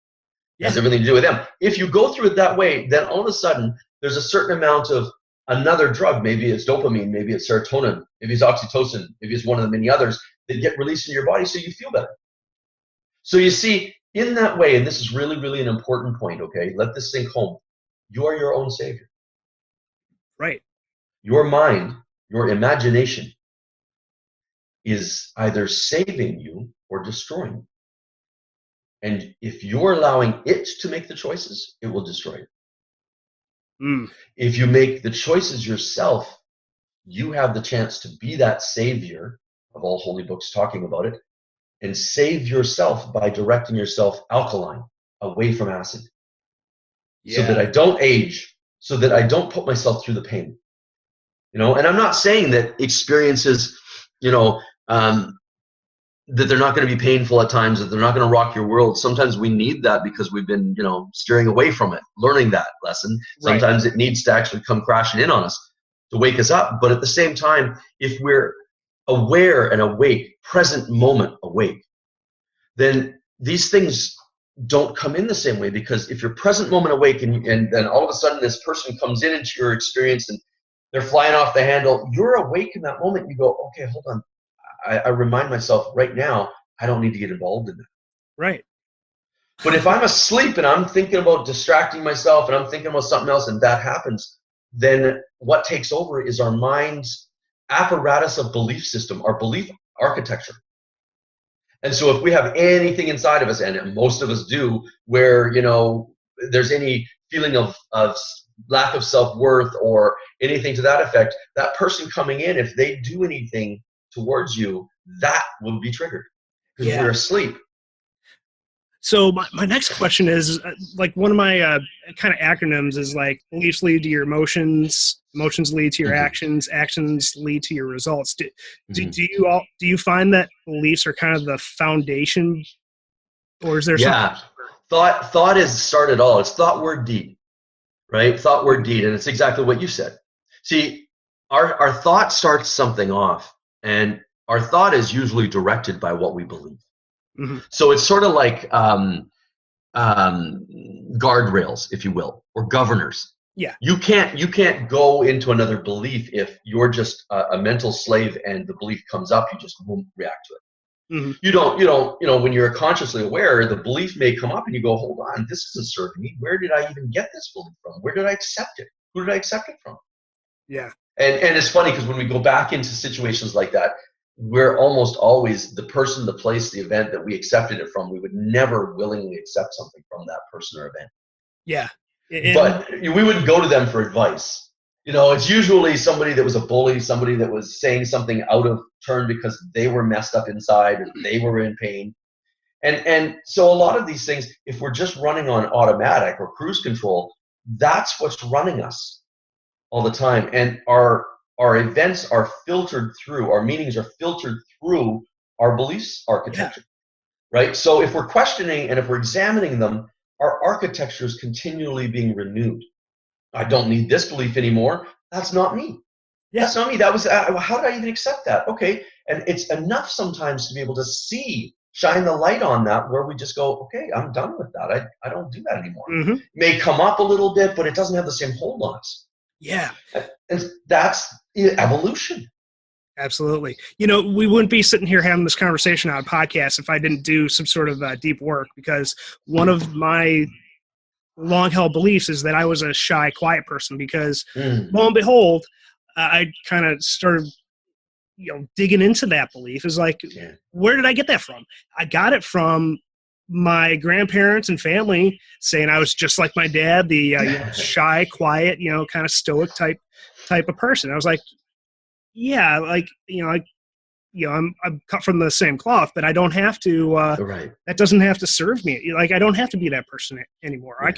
It has everything to do with them. If you go through it that way, then all of a sudden there's a certain amount of another drug, maybe it's dopamine, maybe it's serotonin, maybe it's oxytocin, maybe it's one of the many others that get released in your body so you feel better. So you see, in that way, and this is really, really an important point, okay? Let this sink home. You are your own savior. Right. Your mind, your imagination is either saving you or destroying you. And if you're allowing it to make the choices, it will destroy you. If you make the choices yourself, you have the chance to be that savior of all holy books talking about it and save yourself by directing yourself alkaline, away from acid. So that I don't age, so that I don't put myself through the pain. And I'm not saying that experiences, that they're not going to be painful at times, that they're not going to rock your world. Sometimes we need that because we've been, steering away from it, learning that lesson. Sometimes it needs to actually come crashing in on us to wake us up. But at the same time, if we're aware and awake, present moment awake, then these things don't come in the same way. Because if you're present moment awake and then all of a sudden this person comes into your experience and they're flying off the handle, you're awake in that moment. You go, okay, hold on. I remind myself right now, I don't need to get involved in that. Right. But if I'm asleep and I'm thinking about distracting myself and I'm thinking about something else and that happens, then what takes over is our mind's apparatus of belief system, our belief architecture. And so if we have anything inside of us, and most of us do, where, there's any feeling of lack of self-worth or anything to that effect, that person coming in, if they do anything towards you, that will be triggered because we're asleep. So my next question is like one of my kind of acronyms is like beliefs lead to your emotions, emotions lead to your actions, actions lead to your results. Do you find that beliefs are kind of the foundation, or is there something? Thought is start it all. It's thought, word, deed, right? Thought, word, deed, and it's exactly what you said. See, our thought starts something off. And our thought is usually directed by what we believe. So it's sort of like guardrails, if you will, or governors. Yeah. You can't go into another belief if you're just a mental slave and the belief comes up, you just won't react to it. Mm-hmm. You don't, when you're consciously aware, the belief may come up and you go, hold on, this isn't serving me. Where did I even get this belief from? Where did I accept it? Who did I accept it from? Yeah. And it's funny because when we go back into situations like that, we're almost always the person, the place, the event that we accepted it from. We would never willingly accept something from that person or event. Yeah. But we wouldn't go to them for advice. It's usually somebody that was a bully, somebody that was saying something out of turn because they were messed up inside or they were in pain. And so a lot of these things, if we're just running on automatic or cruise control, that's what's running us all the time. And our events are filtered through, our meanings are filtered through our beliefs architecture, right? So if we're questioning and if we're examining them, our architecture is continually being renewed. I don't need this belief anymore. That's not me. Yeah. That's not me. That was, how did I even accept that? Okay. And it's enough sometimes to be able to shine the light on that where we just go, okay, I'm done with that. I don't do that anymore. Mm-hmm. It may come up a little bit, but it doesn't have the same hold on us. Yeah. And that's evolution. Absolutely. We wouldn't be sitting here having this conversation on a podcast if I didn't do some sort of deep work, because one of my long-held beliefs is that I was a shy, quiet person, because lo and behold, I kind of started, digging into that belief. Is like, where did I get that from? I got it from my grandparents and family saying I was just like my dad, the shy, quiet, kind of stoic type of person. I was like, yeah, I'm cut from the same cloth, but I don't have to. Right. That doesn't have to serve me. Like, I don't have to be that person anymore. Yeah.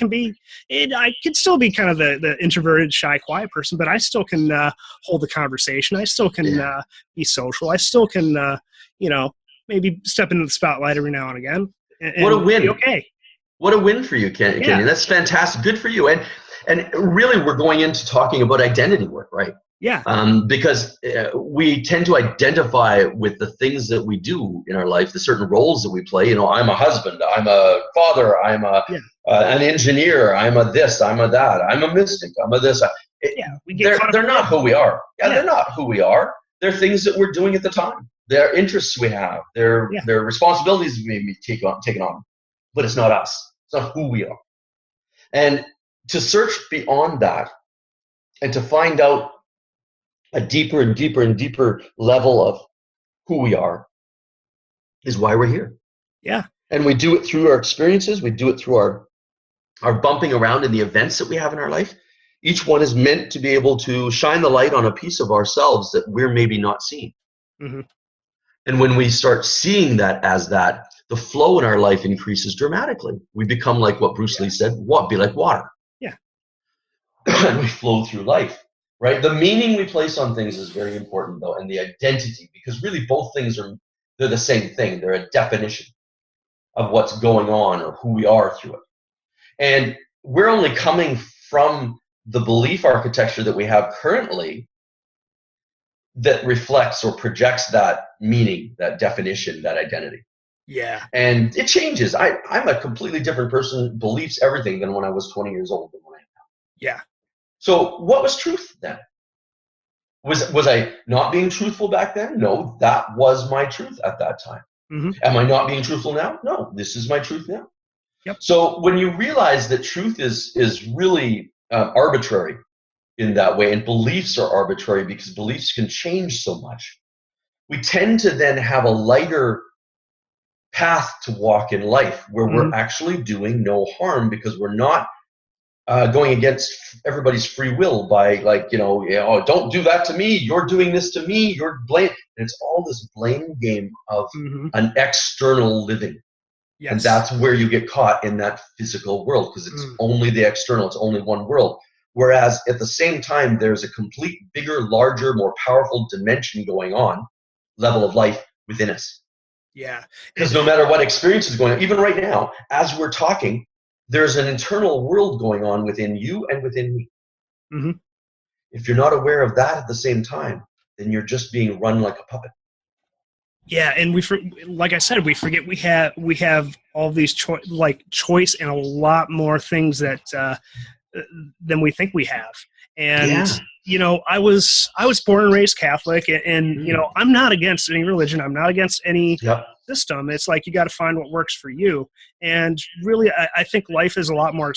I can still be kind of the introverted, shy, quiet person, but I still can hold the conversation. I still can be social. I still can, maybe step into the spotlight every now and again. And what a win! Okay. What a win for you, Kenyon. Yeah. That's fantastic. Good for you. And really, we're going into talking about identity work, right? Yeah. Because we tend to identify with the things that we do in our life, the certain roles that we play. I'm a husband, I'm a father, I'm an engineer, I'm a this, I'm a that, I'm a mystic, I'm a this. They're not who we are. They're not who we are. They're things that we're doing at the time. They're interests we have. They're responsibilities we may be taken on. But it's not us. It's not who we are. And to search beyond that and to find out a deeper and deeper and deeper level of who we are is why we're here. Yeah. And we do it through our experiences. We do it through our bumping around in the events that we have in our life. Each one is meant to be able to shine the light on a piece of ourselves that we're maybe not seeing. Mm-hmm. And when we start seeing that as that, the flow in our life increases dramatically. We become like what Bruce Lee said, be like water. Yeah. And we flow through life. Right? The meaning we place on things is very important, though, and the identity, because really both things they're the same thing. They're a definition of what's going on or who we are through it. And we're only coming from the belief architecture that we have currently that reflects or projects that meaning, that definition, that identity. Yeah. And it changes. I'm a completely different person, beliefs everything, than when I was 20 years old than when I am now. Yeah. So what was truth then? Was I not being truthful back then? No, that was my truth at that time. Mm-hmm. Am I not being truthful now? No, this is my truth now. Yep. So when you realize that truth is really arbitrary in that way, and beliefs are arbitrary because beliefs can change so much, we tend to then have a lighter path to walk in life where we're actually doing no harm because we're not going against everybody's free will by don't do that to me, you're doing this to me, you're blame. And it's all this blame game of an external living. Yes. And that's where you get caught in that physical world because it's only the external, it's only one world. Whereas at the same time, there's a complete bigger, larger, more powerful dimension going on, level of life within us. Yeah. Because no matter what experience is going on, even right now, as we're talking, there's an internal world going on within you and within me. Mm-hmm. If you're not aware of that at the same time, then you're just being run like a puppet. Yeah, and like I said, we forget we have all these choice and a lot more things that than we think we have. And I was born and raised Catholic, and I'm not against any religion. I'm not against any system. It's like you got to find what works for you. And really, I think life is a lot more.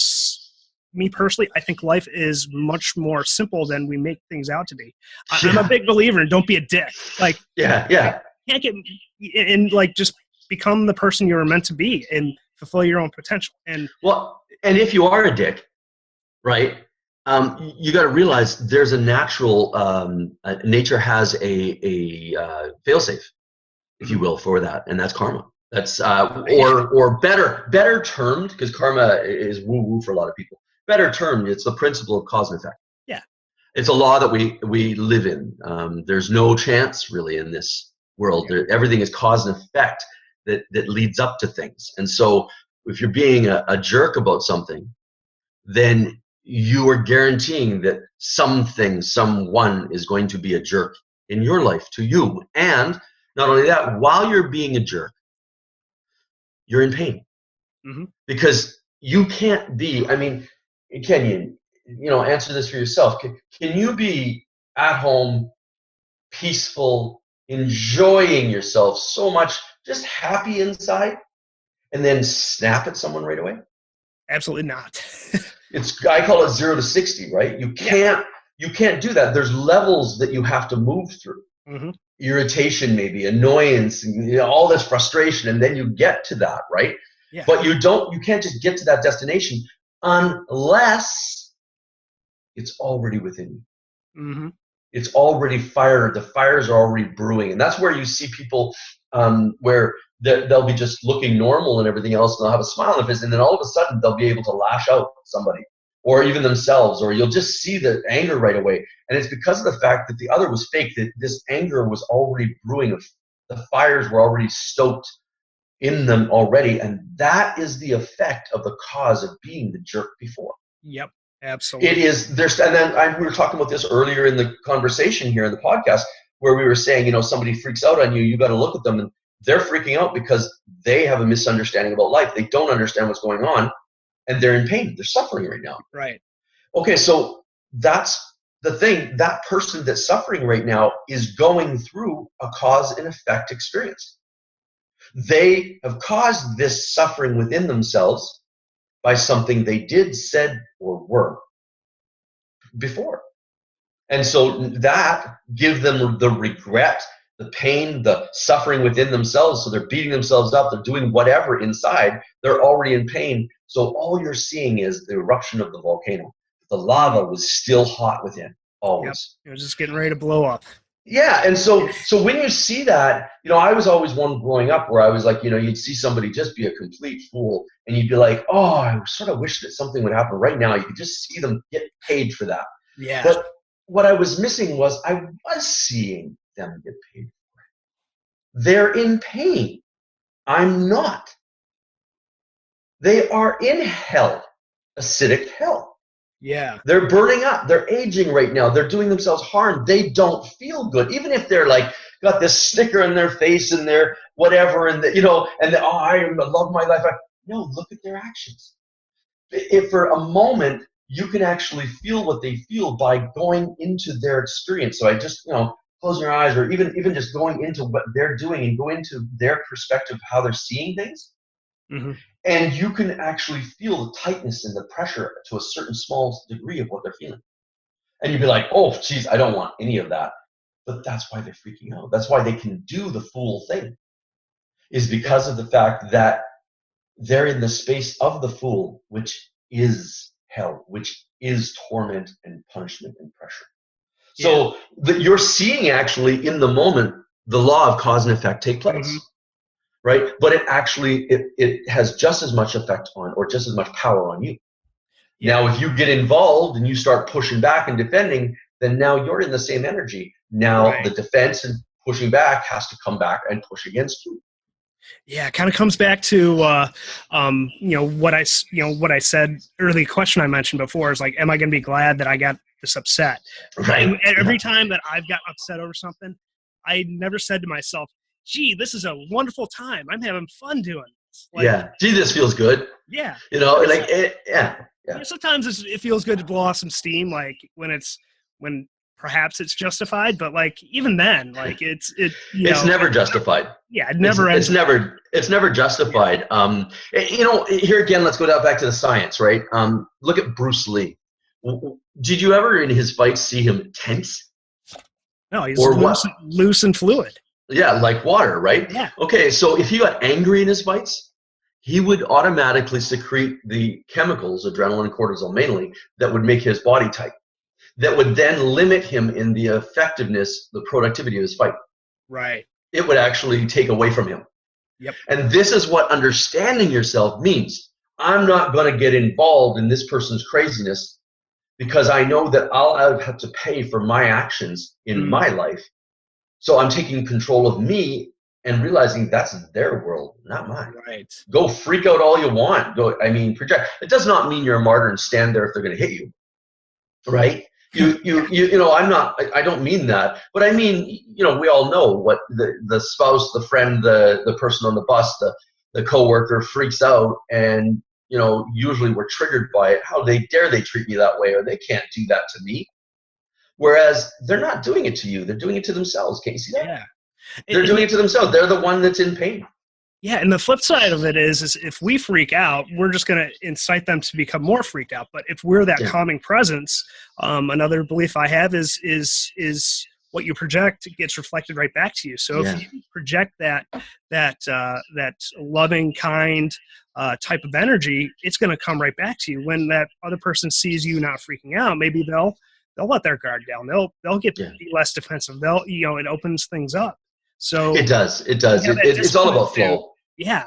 Me personally, I think life is much more simple than we make things out to be. I'm a big believer in don't be a dick. Like, can't get and like just become the person you were meant to be and fulfill your own potential. And if you are a dick, right? You got to realize there's a natural nature has a failsafe, if you will, for that, and that's karma. That's or better termed, because karma is woo woo for a lot of people. Better termed, it's the principle of cause and effect. Yeah, it's a law that we live in. There's no chance really in this world. Everything is cause and effect that leads up to things. And so if you're being a jerk about something, then you are guaranteeing that someone is going to be a jerk in your life to you. And not only that, while you're being a jerk, you're in pain. Because you can't be, I mean, Kenyon, answer this for yourself. Can you be at home, peaceful, enjoying yourself so much, just happy inside, and then snap at someone right away? Absolutely not. I call it 0 to 60, right? You can't do that. There's levels that you have to move through. Irritation, maybe annoyance, and all this frustration, and then you get to that, right? Yeah. But you can't just get to that destination unless it's already within you. It's already fired. The fires are already brewing, and that's where you see people where they'll be just looking normal and everything else, and they'll have a smile on their face, and then all of a sudden they'll be able to lash out at somebody, or even themselves, or you'll just see the anger right away. And it's because of the fact that the other was fake, that this anger was already brewing. The fires were already stoked in them already, and that is the effect of the cause of being the jerk before. Yep, absolutely. It is. And then we were talking about this earlier in the conversation here in the podcast, where we were saying, somebody freaks out on you, you got to look at them, and they're freaking out because they have a misunderstanding about life. They don't understand what's going on, and they're in pain. They're suffering right now. Right. Okay, so that's the thing. That person that's suffering right now is going through a cause and effect experience. They have caused this suffering within themselves by something they did, said, or were before. And so that gives them the regret, the pain, the suffering within themselves. So they're beating themselves up. They're doing whatever inside. They're already in pain. So all you're seeing is the eruption of the volcano. The lava was still hot within, always. Yep. It was just getting ready to blow up. Yeah, and so when you see that, I was always one growing up where I was like, you'd see somebody just be a complete fool, and you'd be like, oh, I sort of wish that something would happen right now. You could just see them get paid for that. Yeah. But what I was missing was I was seeing them get paid for it. They're in pain. I'm not. They are in hell, acidic hell. Yeah. They're burning up. They're aging right now. They're doing themselves harm. They don't feel good. Even if they're like got this sticker in their face and they're whatever, and I love my life. No, look at their actions. If for a moment you can actually feel what they feel by going into their experience. So I just, close your eyes, or even just going into what they're doing and go into their perspective, how they're seeing things. And you can actually feel the tightness and the pressure to a certain small degree of what they're feeling. And you'd be like, oh, geez, I don't want any of that. But that's why they're freaking out. That's why they can do the fool thing, is because of the fact that they're in the space of the fool, which is hell, which is torment and punishment and pressure. So you're seeing actually in the moment the law of cause and effect take place. Right? But it actually, it has just as much effect on, or just as much power on you. Yeah. Now, if you get involved and you start pushing back and defending, then now you're in the same energy. Now the defense and pushing back has to come back and push against you. Yeah, it kind of comes back to what I said early. Question I mentioned before is like, am I going to be glad that I got this upset? Right. And every time that I've got upset over something, I never said to myself, gee, this is a wonderful time. I'm having fun doing this. Gee, this feels good. Yeah. Yeah. Yeah. Sometimes it feels good to blow off some steam, like when perhaps it's justified, but like even then, like it's never justified. Yeah, it never ends. It's never justified. Here again, let's go back to the science, right? Look at Bruce Lee. Did you ever in his fights see him tense? No, he's loose and fluid. Yeah, like water, right? Yeah. Okay, so if he got angry in his fights, he would automatically secrete the chemicals, adrenaline and cortisol mainly, that would make his body tight, that would then limit him in the effectiveness, the productivity of his fight. Right. It would actually take away from him. Yep. And this is what understanding yourself means. I'm not going to get involved in this person's craziness because I know that I'll have to pay for my actions in my life. So I'm taking control of me and realizing that's their world, not mine. Right. Go freak out all you want. Project. It does not mean you're a martyr and stand there if they're going to hit you. Right? I don't mean that, but I mean, we all know what the spouse, the friend, the person on the bus, the coworker freaks out, and usually we're triggered by it. How dare they treat me that way, or they can't do that to me. Whereas they're not doing it to you, they're doing it to themselves. Can't you see that? Yeah. They're doing it to themselves. They're the one that's in pain. Yeah, and the flip side of it is if we freak out, we're just going to incite them to become more freaked out. But if we're that calming presence, another belief I have is what you project gets reflected right back to you. So if you project that loving, kind type of energy, it's going to come right back to you. When that other person sees you not freaking out, maybe they'll let their guard down. They'll be less defensive. It opens things up. So it does. It's all about flow. Yeah.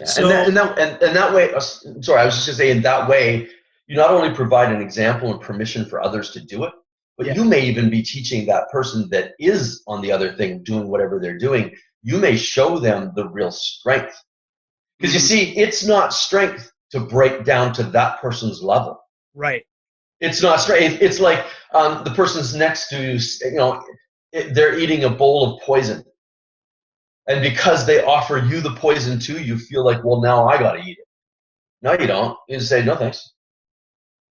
So, and that way, sorry, I was just going to say, in that way, you not only provide an example and permission for others to do it, but you may even be teaching that person that is on the other thing, doing whatever they're doing. You may show them the real strength. Because you see, it's not strength to break down to that person's level. Right. It's not strength. It's like the person's next to you, they're eating a bowl of poison. And because they offer you the poison too, you feel like, well, now I got to eat it. No, you don't. You just say, no, thanks.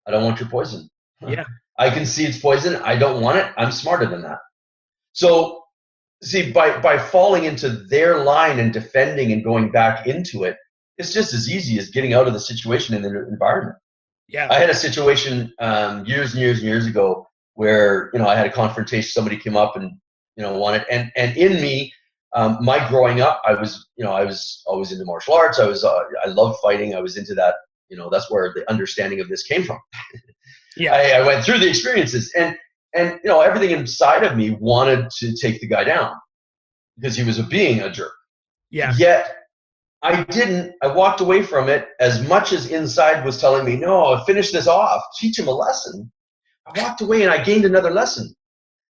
I don't want your poison. Yeah. I can see it's poison. I don't want it. I'm smarter than that. So, see, by falling into their line and defending and going back into it, it's just as easy as getting out of the situation in the environment. Yeah. I had a situation years and years and years ago where, I had a confrontation. Somebody came up and, wanted, and in me, my growing up, I was always into martial arts. I loved fighting. I was into that. That's where the understanding of this came from. Yeah. I went through the experiences, and everything inside of me wanted to take the guy down because he was being a jerk. Yeah. Yet I didn't. I walked away from it as much as inside was telling me, no, finish this off, teach him a lesson. I walked away and I gained another lesson.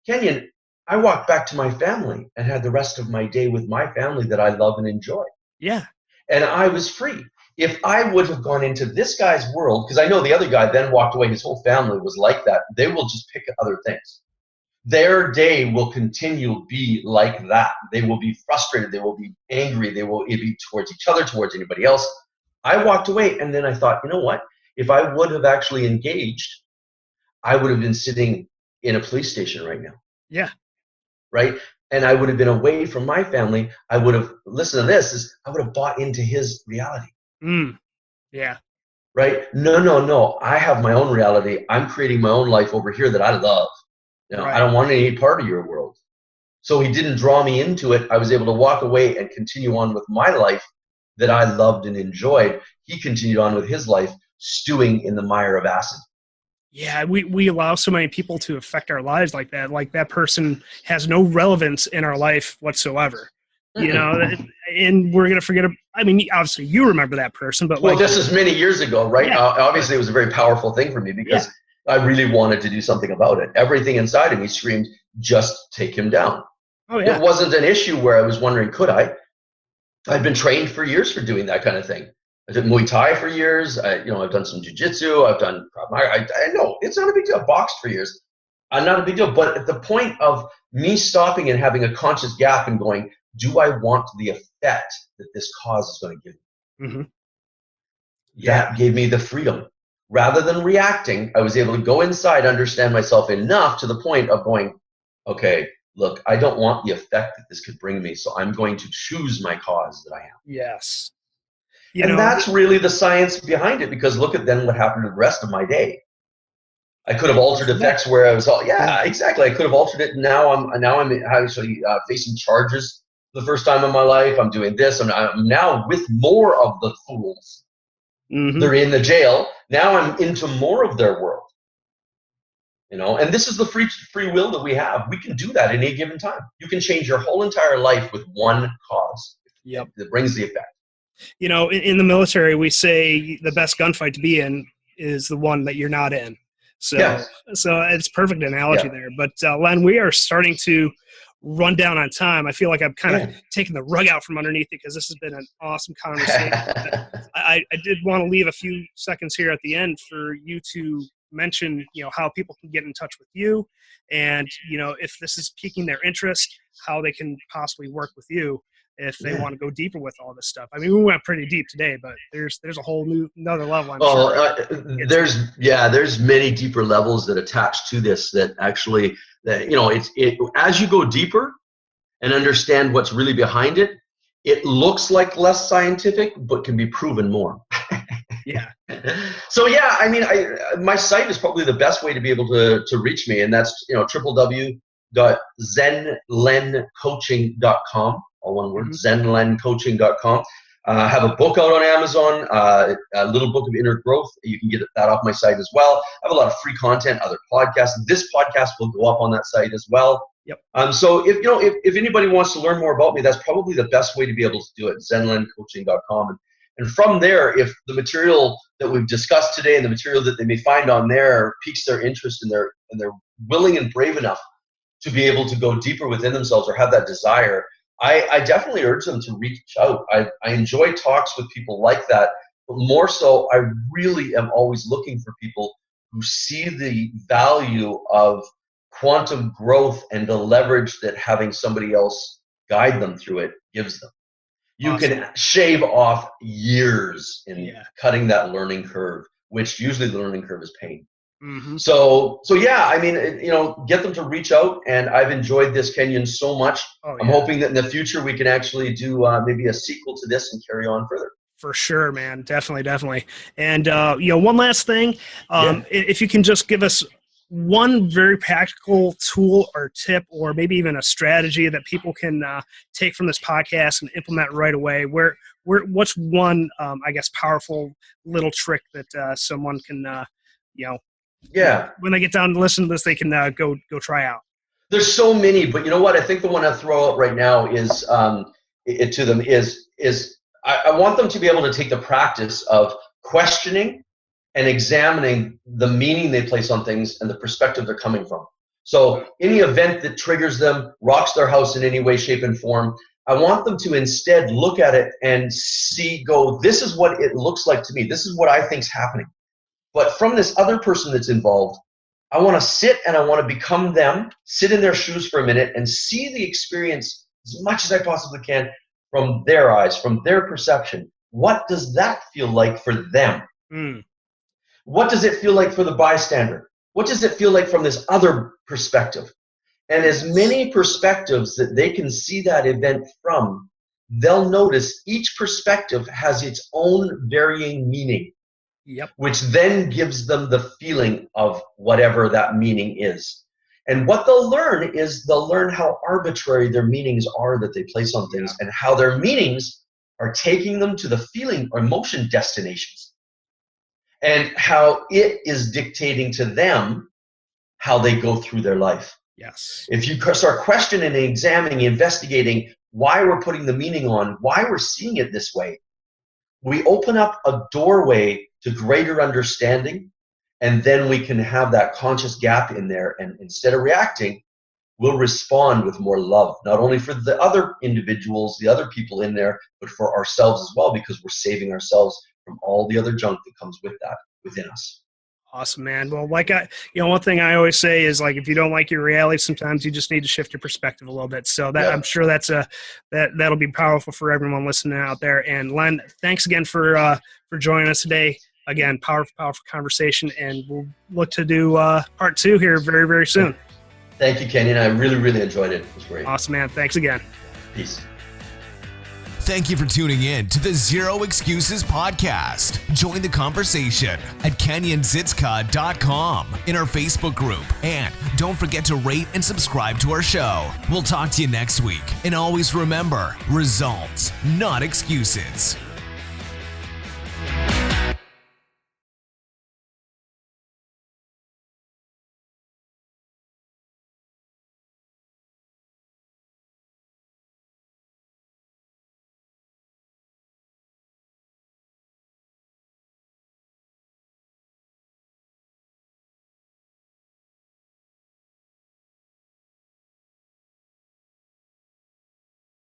Kenyon, I walked back to my family and had the rest of my day with my family that I love and enjoy. Yeah. And I was free. If I would have gone into this guy's world, because I know the other guy then walked away, his whole family was like that, they will just pick at other things. Their day will continue to be like that. They will be frustrated. They will be angry. They will be towards each other, towards anybody else. I walked away, and then I thought, you know what? If I would have actually engaged, I would have been sitting in a police station right now. Yeah. Right? And I would have been away from my family. I would have, listen to this, I would have bought into his reality. Yeah. Right? No. I have my own reality. I'm creating my own life over here that I love. Right. I don't want any part of your world. So he didn't draw me into it. I was able to walk away and continue on with my life that I loved and enjoyed. He continued on with his life, stewing in the mire of acid. Yeah, we allow so many people to affect our lives like that. Like that person has no relevance in our life whatsoever. And we're going to forget. I mean, obviously you remember that person, but this is many years ago, right? Yeah. Obviously it was a very powerful thing for me because I really wanted to do something about it. Everything inside of me screamed, just take him down. Oh, yeah. It wasn't an issue where I was wondering, could I? I've been trained for years for doing that kind of thing. I did Muay Thai for years. I've done some jiu-jitsu. I've done, I know it's not a big deal. I've boxed for years. Not a big deal. But at the point of me stopping and having a conscious gap and going, do I want the effect that this cause is going to give me? that gave me the freedom. Rather than reacting, I was able to go inside, understand myself enough to the point of going, okay, look, I don't want the effect that this could bring me, so I'm going to choose my cause that I am. Yes. And that's really the science behind it, because look at then what happened to the rest of my day. I could have altered effects where I was exactly. I could have altered it. Now I'm actually facing charges for the first time in my life. I'm doing this. I'm now with more of the fools. Mm-hmm. They're in the jail. Now I'm into more of their world. And this is the free will that we have. We can do that at any given time. You can change your whole entire life with one cause. Yep. That brings the effect. In the military, we say the best gunfight to be in is the one that you're not in. So it's a perfect analogy there. But Len, we are starting to run down on time. I feel like I'm kind of taking the rug out from underneath it, because this has been an awesome conversation. I did want to leave a few seconds here at the end for you to mention, how people can get in touch with you, and if this is piquing their interest, how they can possibly work with you if they want to go deeper with all this stuff. I mean, we went pretty deep today, but there's a whole another level. I'm sure. There's many deeper levels that attach to this. That actually, as you go deeper and understand what's really behind it, it looks like less scientific, but can be proven more. Yeah. So I mean, my site is probably the best way to be able to reach me, and that's www.zenlencoaching.com. All one word, zenlencoaching.com. I have a book out on Amazon, a little book of inner growth. You can get that off my site as well. I have a lot of free content, other podcasts. This podcast will go up on that site as well. Yep. So if anybody wants to learn more about me, that's probably the best way to be able to do it, zenlencoaching.com. And from there, if the material that we've discussed today and the material that they may find on there piques their interest, and they're willing and brave enough to be able to go deeper within themselves or have that desire, I definitely urge them to reach out. I enjoy talks with people like that, but more so, I really am always looking for people who see the value of quantum growth and the leverage that having somebody else guide them through it gives them. You can shave off years in cutting that learning curve, which usually the learning curve is pain. Mm-hmm. So I mean, get them to reach out, and I've enjoyed this, Kenyon, so much. I'm hoping that in the future we can actually do maybe a sequel to this and carry on further. For sure, man. Definitely. And one last thing, if you can just give us one very practical tool or tip, or maybe even a strategy that people can take from this podcast and implement right away. What's one, powerful little trick that someone can, when they get down to listen to this, they can go try out? There's so many, but you know what? I think the one I throw out right now is I want them to be able to take the practice of questioning and examining the meaning they place on things and the perspective they're coming from. So any event that triggers them, rocks their house in any way, shape, and form, I want them to instead look at it and this is what it looks like to me. This is what I think's happening. But from this other person that's involved, I want to sit and I want to become them, sit in their shoes for a minute and see the experience as much as I possibly can from their eyes, from their perception. What does that feel like for them? What does it feel like for the bystander? What does it feel like from this other perspective? And as many perspectives that they can see that event from, they'll notice each perspective has its own varying meaning, which then gives them the feeling of whatever that meaning is. And what they'll learn is they'll learn how arbitrary their meanings are that they place on things, and how their meanings are taking them to the feeling or emotion destinations, and how it is dictating to them how they go through their life. Yes. If you start questioning and examining, investigating why we're putting the meaning on, why we're seeing it this way, we open up a doorway to greater understanding, and then we can have that conscious gap in there, and instead of reacting, we'll respond with more love, not only for the other individuals, the other people in there, but for ourselves as well, because we're saving ourselves from all the other junk that comes with that within us. Awesome, man. Well, one thing I always say is, like, if you don't like your reality, sometimes you just need to shift your perspective a little bit. So I'm sure that'll be powerful for everyone listening out there. And Len, thanks again for joining us today. Again, powerful conversation, and we'll look to do part 2 here very, very soon. Thank you, Kenyon. I really, really enjoyed it. It was great. Awesome, man. Thanks again. Peace. Thank you for tuning in to the Zero Excuses Podcast. Join the conversation at kenyonzitzka.com in our Facebook group. And don't forget to rate and subscribe to our show. We'll talk to you next week. And always remember, results, not excuses.